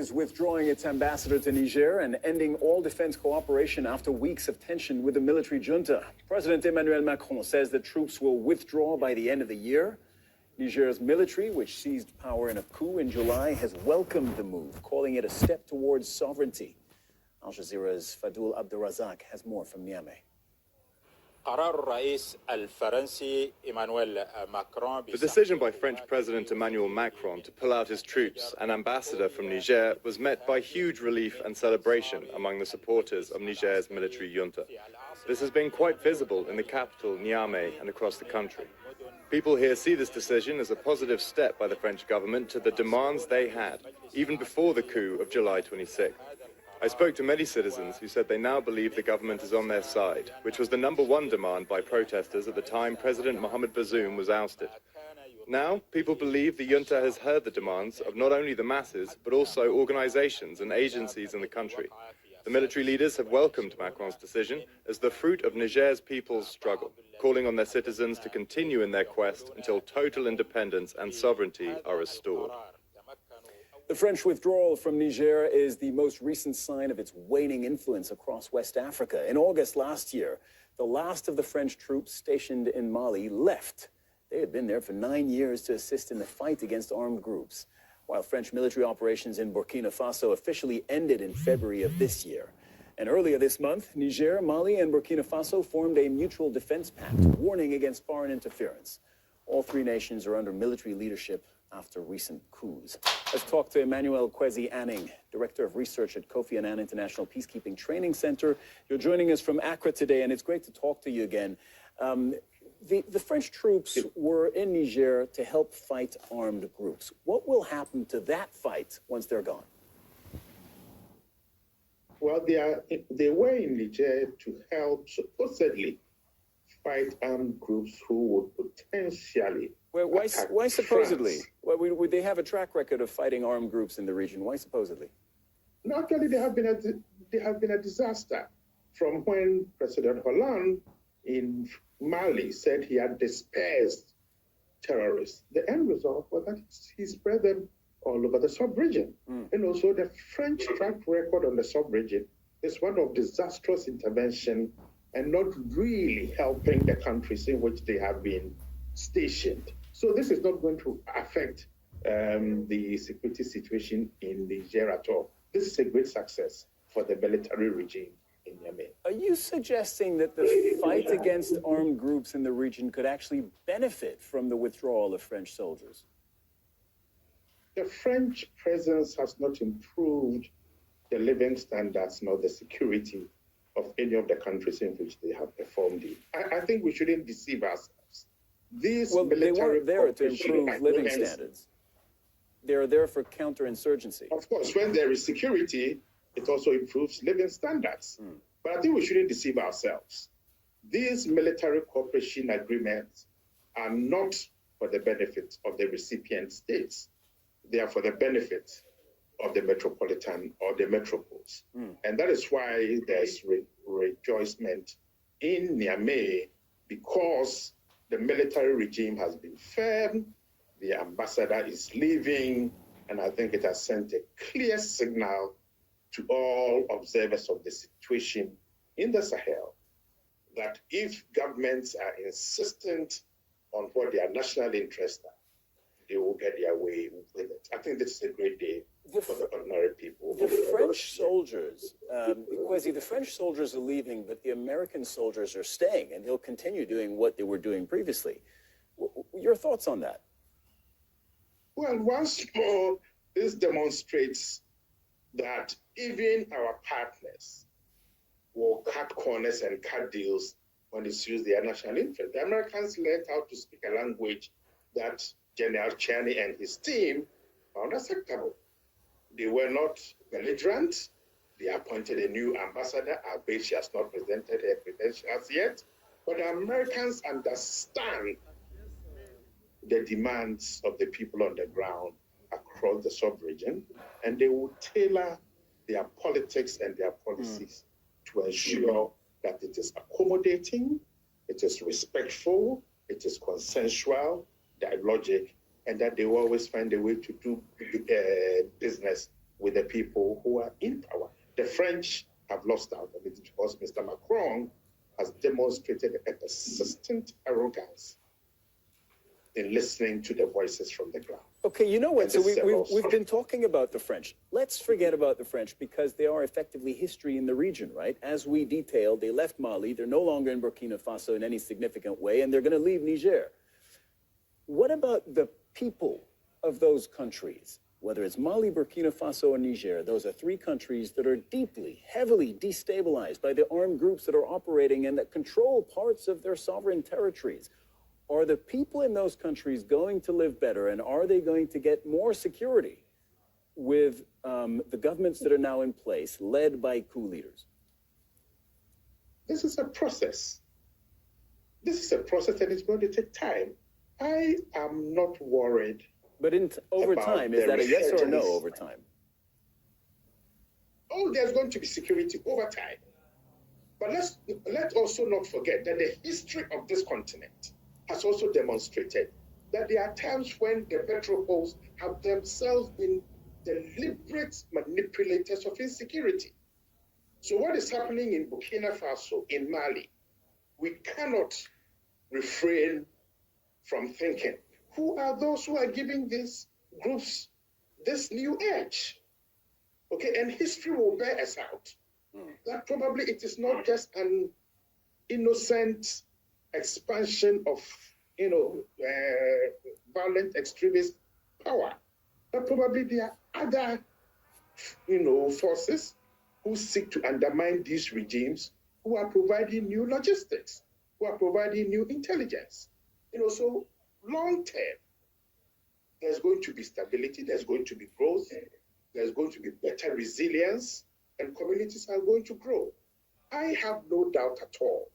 is withdrawing its ambassador to Niger and ending all defense cooperation after weeks of tension with the military junta. President Emmanuel Macron says the troops will withdraw by the end of the year. Niger's military, which seized power in a coup in July, has welcomed the move, calling it a step towards sovereignty. Al Jazeera's Fadul Abdurazak has more from Niamey. The decision by French President Emmanuel Macron to pull out his troops and ambassador from Niger was met by huge relief and celebration among the supporters of Niger's military junta. This has been quite visible in the capital, Niamey, and across the country. People here see this decision as a positive step by the French government to the demands they had, even before the coup of July 26. I spoke to many citizens who said they now believe the government is on their side, which was the #1 demand by protesters at the time President Mohamed Bazoum was ousted. Now, people believe the junta has heard the demands of not only the masses, but also organizations and agencies in the country. The military leaders have welcomed Macron's decision as the fruit of Niger's people's struggle, calling on their citizens to continue in their quest until total independence and sovereignty are restored. The French withdrawal from Niger is the most recent sign of its waning influence across West Africa. In August last year, the last of the French troops stationed in Mali left. They had been there for 9 years to assist in the fight against armed groups, while French military operations in Burkina Faso officially ended in February of this year. And earlier this month, Niger, Mali, and Burkina Faso formed a mutual defense pact, warning against foreign interference. All three nations are under military leadership after recent coups. Let's talk to Emmanuel Kwesi Anning, Director of Research at Kofi Annan International Peacekeeping Training Center. You're joining us from Accra today, and it's great to talk to you again. The French troops were in Niger to help fight armed groups. What will happen to that fight once they're gone? Well, they were in Niger to help supposedly fight armed groups who would potentially why supposedly? Well, would they have a track record of fighting armed groups in the region? Why supposedly? No, actually, they have been a disaster from when President Hollande in Mali said he had dispersed terrorists. The end result was that he spread them all over the sub-region. And also the French track record on the sub-region is one of disastrous intervention and not really helping the countries in which they have been stationed. So this is not going to affect the security situation in Niger at all. This is a great success for the military regime in Yemen. Are you suggesting that the fight against armed groups in the region could actually benefit from the withdrawal of French soldiers? The French presence has not improved the living standards nor the security of any of the countries in which they have performed it. I think we shouldn't deceive ourselves. They weren't there to improve living standards. They're there for counterinsurgency. Of course, when there is security, it also improves living standards. But I think we shouldn't deceive ourselves. These military cooperation agreements are not for the benefit of the recipient states. They are for the benefit of the metropolitan or the metropoles. And that is why there's rejoicement in Niamey, because the military regime has been firm, the ambassador is leaving, and I think it has sent a clear signal to all observers of the situation in the Sahel that if governments are insistent on what their national interests are, they will get their way with it. I think this is a great day for the ordinary people. The French soldiers, Kwesi, the French soldiers are leaving, but the American soldiers are staying, and they'll continue doing what they were doing previously. Your thoughts on that? Well, once more, this demonstrates that even our partners will cut corners and cut deals when it suits their national interest. The Americans learned how to speak a language that General Cheney and his team found acceptable. They were not belligerent. They appointed a new ambassador. I bet she has not presented her credentials yet. But the Americans understand the demands of the people on the ground across the sub-region, and they will tailor their politics and their policies to ensure that it is accommodating, it is respectful, it is consensual, dialogic, and that they will always find a way to do business with the people who are in power. The French have lost out on it because Mr. Macron has demonstrated a persistent arrogance in listening to the voices from the ground. Okay, you know what? So we've been talking about the French. Let's forget about the French because they are effectively history in the region, right? As we detailed, they left Mali. They're no longer in Burkina Faso in any significant way, and they're going to leave Niger. What about the people of those countries? Whether it's Mali, Burkina Faso, or Niger, those are three countries that are deeply, heavily destabilized by the armed groups that are operating and that control parts of their sovereign territories. Are the people in those countries going to live better, and are they going to get more security with the governments that are now in place, led by coup leaders? This is a process. This is a process that is going to take time. I am not worried. But over time, is that a yes or a no over time? Oh, there's going to be security over time. But let's also not forget that the history of this continent has also demonstrated that there are times when the metropoles have themselves been deliberate manipulators of insecurity. So what is happening in Burkina Faso, in Mali, we cannot refrain from thinking, who are those who are giving these groups this new edge? Okay, and history will bear us out. That probably it is not just an innocent expansion of, violent extremist power. But probably there are other, forces who seek to undermine these regimes, who are providing new logistics, who are providing new intelligence. So long term, there's going to be stability, there's going to be growth, there's going to be better resilience, and communities are going to grow. I have no doubt at all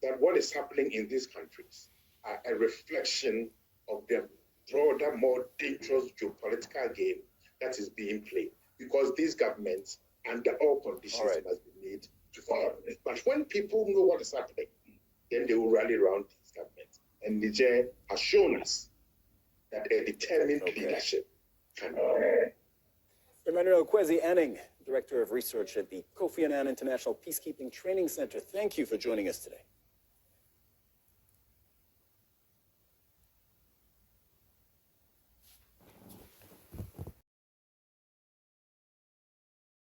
that what is happening in these countries are a reflection of the broader, more dangerous geopolitical game that is being played, because these governments, under all conditions, must be made to follow. But when people know what is happening, then they will rally around these governments. And Niger has shown us that a determined leadership can do. Emmanuel Kwesi Anning, Director of Research at the Kofi Annan International Peacekeeping Training Center, thank you for joining us today.